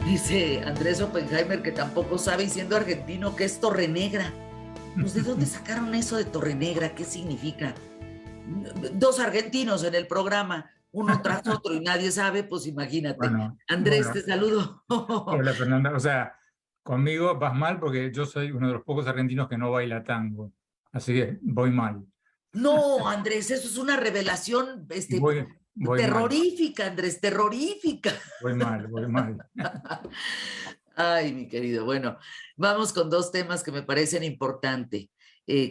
Dice Andrés Oppenheimer que tampoco sabe, y siendo argentino, qué es Torre Negra. Pues, ¿de dónde sacaron eso de Torre Negra? ¿Qué significa? Dos argentinos en el programa, uno tras otro, y nadie sabe, pues imagínate. Bueno, Andrés, bueno, te saludo. hola Fernanda. O sea, conmigo vas mal porque yo soy uno de los pocos argentinos que no baila tango. Así que voy mal. No, Andrés, eso es una revelación, Voy mal, terrorífica, Andrés, terrorífica. voy mal, voy mal. Ay, mi querido. Bueno, vamos con dos temas que me parecen importantes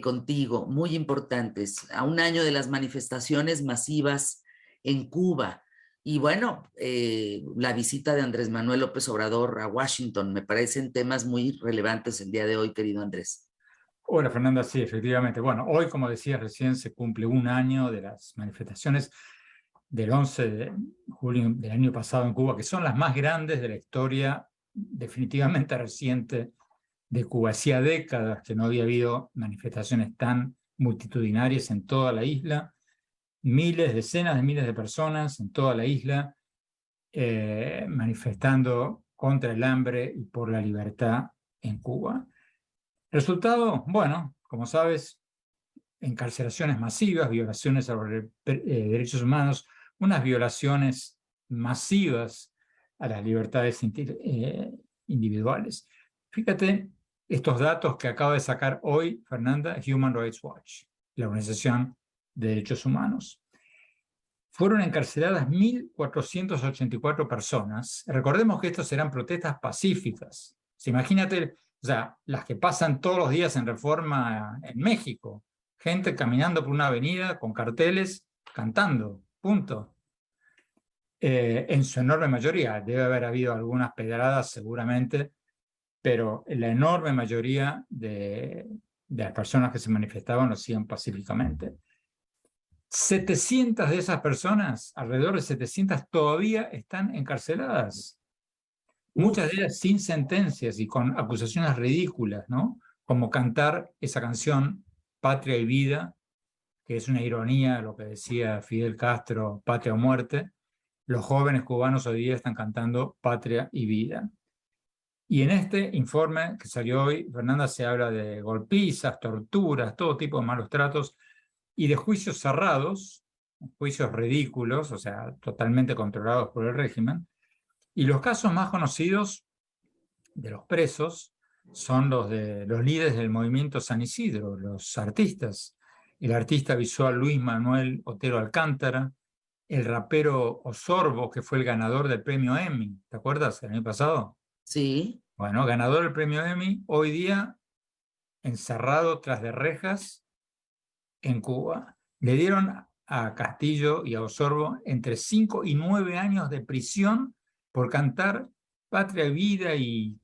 contigo, muy importantes. A un año de las manifestaciones masivas en Cuba. Y bueno, la visita de Andrés Manuel López Obrador a Washington, me parecen temas muy relevantes el día de hoy, querido Andrés. Hola Fernanda, sí, efectivamente. Bueno, hoy, como decía recién, se cumple un año de las manifestaciones del 11 de julio del año pasado en Cuba, que son las más grandes de la historia definitivamente reciente de Cuba. Hacía décadas que no había habido manifestaciones tan multitudinarias en toda la isla, miles, decenas de miles de personas en toda la isla manifestando contra el hambre y por la libertad en Cuba. Resultado, bueno, como sabes, encarcelaciones masivas, violaciones a los derechos humanos, unas violaciones masivas a las libertades individuales. Fíjate estos datos que acaba de sacar hoy, Fernanda, Human Rights Watch, la Organización de Derechos Humanos. Fueron encarceladas 1.484 personas. Recordemos que estas serán protestas pacíficas. Imagínate, o sea, las que pasan todos los días en Reforma en México. Gente caminando por una avenida con carteles, cantando, punto. En su enorme mayoría, debe haber habido algunas pedradas seguramente, pero la enorme mayoría de las personas que se manifestaban lo hacían pacíficamente. 700 de esas personas, alrededor de 700, todavía están encarceladas. Muchas de Uf. ellas sin sentencias y con acusaciones ridículas, ¿no? Como cantar esa canción Patria y Vida, que es una ironía a lo que decía Fidel Castro, patria o muerte. Los jóvenes cubanos hoy día están cantando Patria y Vida. Y en este informe que salió hoy, Fernanda, se habla de golpizas, torturas, todo tipo de malos tratos y de juicios cerrados, juicios ridículos, o sea, totalmente controlados por el régimen. Y los casos más conocidos de los presos son los de los líderes del movimiento San Isidro, los artistas. El artista visual Luis Manuel Otero Alcántara, el rapero Osorbo, que fue el ganador del premio Emmy, ¿te acuerdas? El año pasado. Sí. Bueno, ganador del premio Emmy, hoy día encerrado tras de rejas en Cuba. Le dieron a Castillo y a Osorbo entre 5 y 9 años de prisión por cantar Patria y Vida y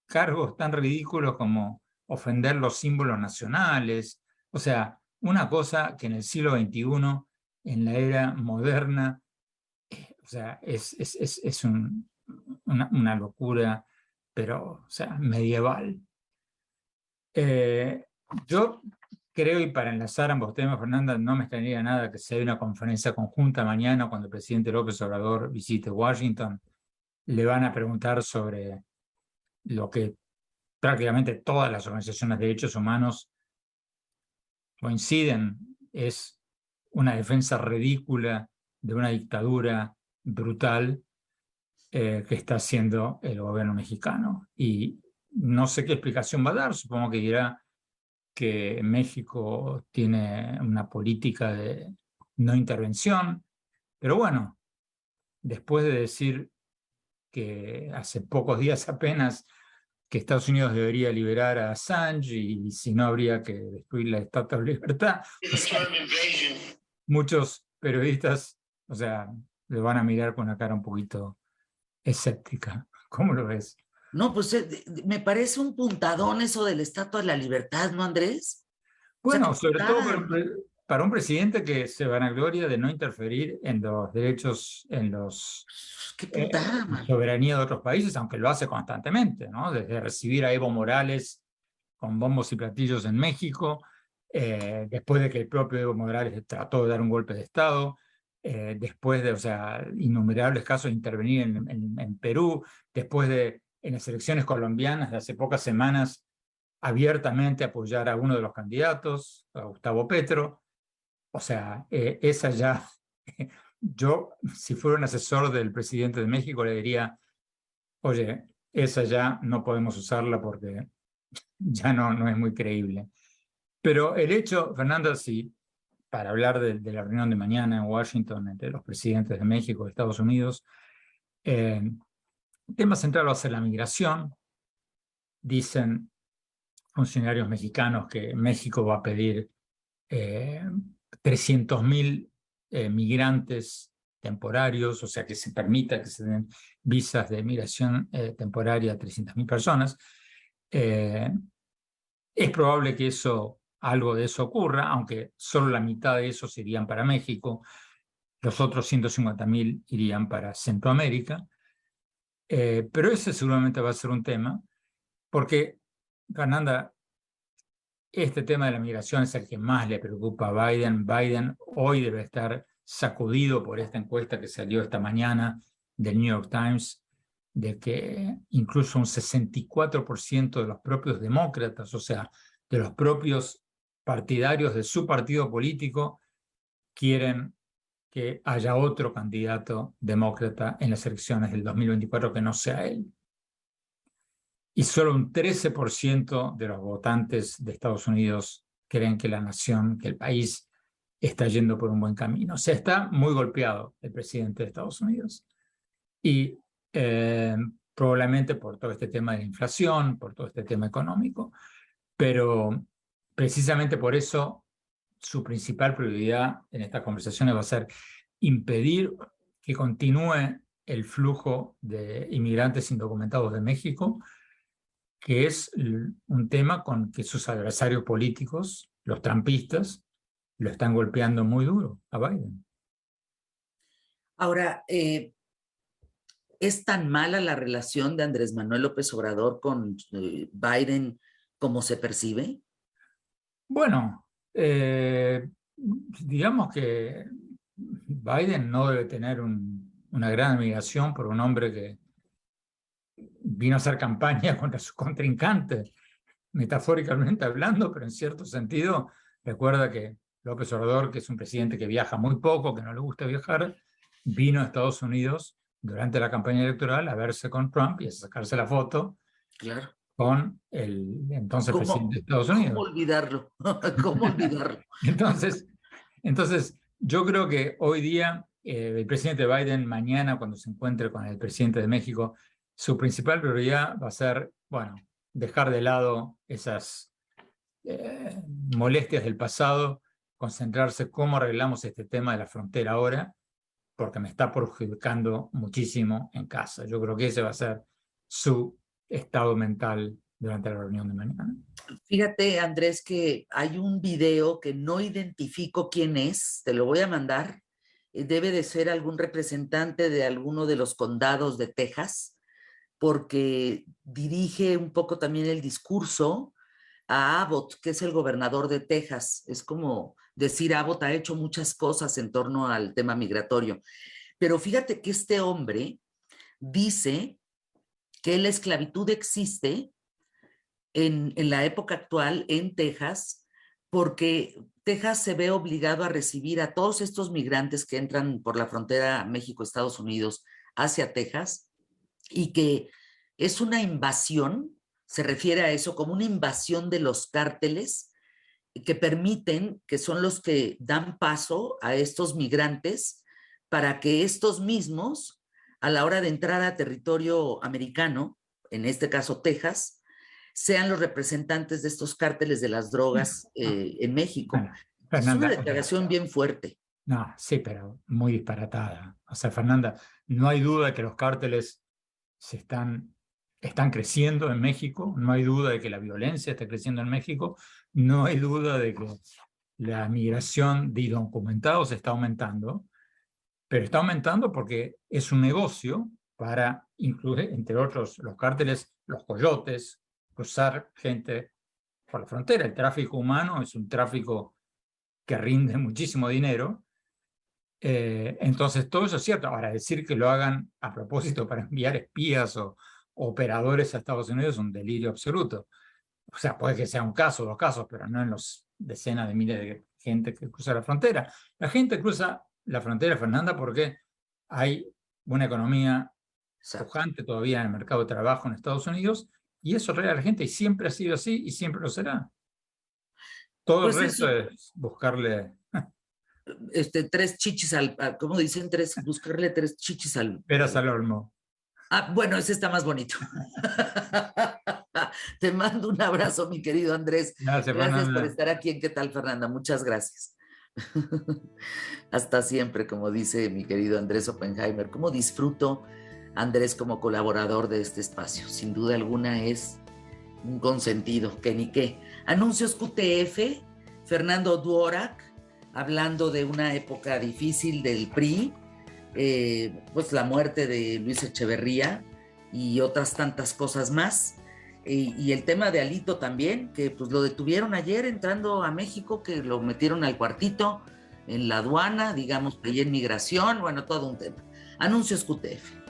cargos tan ridículos como ofender los símbolos nacionales. O sea, una cosa que en el siglo XXI, en la era moderna, o sea, es una locura, pero, o sea, medieval. Eh, yo creo, y para enlazar ambos temas, Fernanda, no me extrañaría nada que se dé una conferencia conjunta mañana cuando el presidente López Obrador visite Washington. Le van a preguntar sobre lo que prácticamente todas las organizaciones de derechos humanos coinciden, es una defensa ridícula de una dictadura brutal que está haciendo el gobierno mexicano. Y no sé qué explicación va a dar, supongo que dirá que México tiene una política de no intervención, pero bueno, después de decir que hace pocos días apenas que Estados Unidos debería liberar a Assange y si no habría que destruir la Estatua de Libertad, o sea, muchos periodistas, o sea, le van a mirar con una cara un poquito escéptica. ¿Cómo lo ves? No, pues me parece un puntadón eso de la Estatua de la Libertad, ¿no, Andrés? O sea, qué Bueno, sobre todo puntada. para un presidente que se vanagloria de no interferir en los derechos, en los Qué puntada, man. soberanía de otros países, aunque lo hace constantemente, ¿no? Desde recibir a Evo Morales con bombos y platillos en México, después de que el propio Evo Morales trató de dar un golpe de Estado, después de, o sea, innumerables casos de intervenir en Perú, después de, en las elecciones colombianas de hace pocas semanas, abiertamente apoyar a uno de los candidatos, a Gustavo Petro. O sea, esa ya, yo, si fuera un asesor del presidente de México, le diría, oye, esa ya no podemos usarla porque ya no es muy creíble. Pero el hecho, Fernanda, sí, para hablar de la reunión de mañana en Washington entre los presidentes de México y Estados Unidos, el tema central va a ser la migración. Dicen funcionarios mexicanos que México va a pedir 300.000 migrantes temporarios, o sea, que se permita que se den visas de migración temporaria a 300.000 personas. Es probable que algo de eso ocurra, aunque solo la mitad de esos irían para México, los otros 150.000 irían para Centroamérica. Pero ese seguramente va a ser un tema, porque, Fernanda, este tema de la migración es el que más le preocupa a Biden. Biden hoy debe estar sacudido por esta encuesta que salió esta mañana del New York Times, de que incluso un 64% de los propios demócratas, o sea, de los propios partidarios de su partido político, quieren que haya otro candidato demócrata en las elecciones del 2024 que no sea él. Y solo un 13% de los votantes de Estados Unidos creen que la nación, que el país está yendo por un buen camino. O sea, está muy golpeado el presidente de Estados Unidos. Y probablemente por todo este tema de la inflación, por todo este tema económico. Pero precisamente por eso su principal prioridad en estas conversaciones va a ser impedir que continúe el flujo de inmigrantes indocumentados de México, que es un tema con que sus adversarios políticos, los trampistas, lo están golpeando muy duro a Biden. Ahora, ¿es tan mala la relación de Andrés Manuel López Obrador con Biden como se percibe? Bueno, digamos que Biden no debe tener una gran admiración por un hombre que vino a hacer campaña contra su contrincante, metafóricamente hablando, pero en cierto sentido, recuerda que López Obrador, que es un presidente que viaja muy poco, que no le gusta viajar, vino a Estados Unidos durante la campaña electoral a verse con Trump y a sacarse la foto Claro. con el entonces presidente ¿Cómo, de Estados cómo Unidos. olvidarlo? ¿Cómo olvidarlo? Entonces, yo creo que hoy día el presidente Biden, mañana cuando se encuentre con el presidente de México, su principal prioridad va a ser, bueno, dejar de lado esas molestias del pasado, concentrarse cómo arreglamos este tema de la frontera ahora, porque me está perjudicando muchísimo en casa. Yo creo que ese va a ser su estado mental durante la reunión de mañana. Fíjate, Andrés, que hay un video que no identifico quién es, te lo voy a mandar. Debe de ser algún representante de alguno de los condados de Texas, porque dirige un poco también el discurso a Abbott, que es el gobernador de Texas. Es como decir, Abbott ha hecho muchas cosas en torno al tema migratorio. Pero fíjate que este hombre dice que la esclavitud existe en la época actual en Texas, porque Texas se ve obligado a recibir a todos estos migrantes que entran por la frontera México-Estados Unidos hacia Texas, y que es una invasión, se refiere a eso como una invasión de los cárteles que permiten, que son los que dan paso a estos migrantes para que estos mismos, a la hora de entrar a territorio americano, en este caso Texas, sean los representantes de estos cárteles de las drogas en México. Bueno, Es una Fernanda, declaración bien fuerte. no, sí, pero muy disparatada. O sea, Fernanda, no hay duda de que los cárteles están creciendo en México, no hay duda de que la violencia está creciendo en México, no hay duda de que la migración de indocumentados está aumentando, pero está aumentando porque es un negocio para incluir, entre otros, los cárteles, los coyotes, cruzar gente por la frontera. El tráfico humano es un tráfico que rinde muchísimo dinero, Entonces, todo eso es cierto. Ahora, decir que lo hagan a propósito para enviar espías o operadores a Estados Unidos es un delirio absoluto. O sea, puede que sea un caso, dos casos, pero no en los decenas de miles de gente que cruza la frontera. La gente cruza la frontera, Fernanda, porque hay una economía Exacto. pujante todavía en el mercado de trabajo en Estados Unidos, y eso atrae a la gente, y siempre ha sido así, y siempre lo será. Todo el Pues resto eso, es buscarle tres chichis ¿cómo dicen? Buscarle tres chichis peras al olmo. Ah, bueno, ese está más bonito. Te mando un abrazo, mi querido Andrés. Gracias, Gracias por Fernanda. estar aquí en ¿Qué tal, Fernanda? Muchas gracias. Hasta siempre, como dice mi querido Andrés Oppenheimer. ¿Cómo disfruto Andrés como colaborador de este espacio? Sin duda alguna es un consentido, que ni qué. Anuncios QTF, Fernando Duorak, hablando de una época difícil del PRI, pues la muerte de Luis Echeverría y otras tantas cosas más. Y el tema de Alito también, que pues lo detuvieron ayer entrando a México, que lo metieron al cuartito en la aduana, digamos, ahí en migración, bueno, todo un tema. Anuncios QTF.